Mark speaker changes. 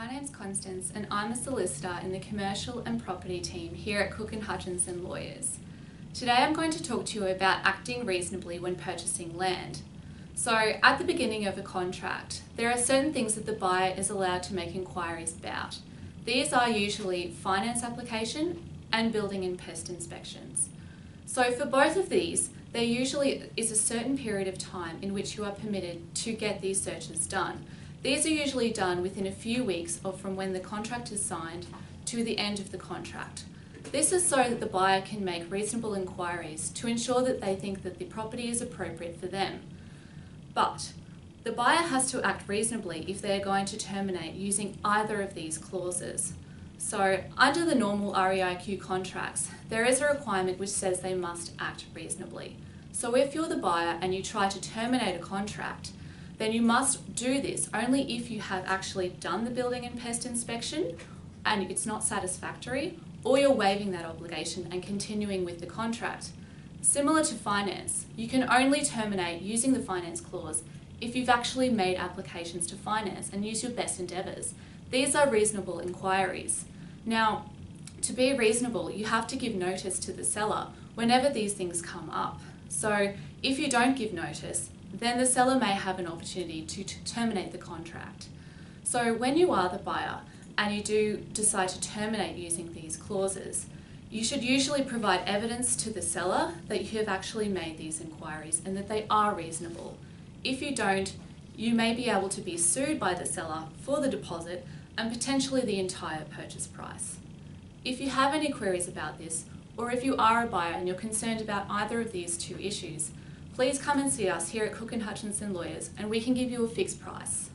Speaker 1: My name's Constance and I'm a solicitor in the commercial and property team here at Cooke and Hutchinson Lawyers. Today I'm going to talk to you about acting reasonably when purchasing land. So at the beginning of a contract, there are certain things that the buyer is allowed to make inquiries about. These are usually finance application and building and pest inspections. So for both of these, there usually is a certain period of time in which you are permitted to get these searches done. These are usually done within a few weeks of from when the contract is signed to the end of the contract. This is so that the buyer can make reasonable inquiries to ensure that they think that the property is appropriate for them. But the buyer has to act reasonably if they are going to terminate using either of these clauses. So under the normal REIQ contracts, there is a requirement which says they must act reasonably. So if you're the buyer and you try to terminate a contract, then you must do this only if you have actually done the building and pest inspection and it's not satisfactory, or you're waiving that obligation and continuing with the contract. Similar to finance, you can only terminate using the finance clause if you've actually made applications to finance and use your best endeavours. These are reasonable inquiries. Now, to be reasonable, you have to give notice to the seller whenever these things come up. So if you don't give notice, then the seller may have an opportunity to terminate the contract. So when you are the buyer and you do decide to terminate using these clauses, you should usually provide evidence to the seller that you have actually made these inquiries and that they are reasonable. If you don't, you may be able to be sued by the seller for the deposit and potentially the entire purchase price. If you have any queries about this, or if you are a buyer and you're concerned about either of these two issues, please come and see us here at Cooke and Hutchinson Lawyers and we can give you a fixed price.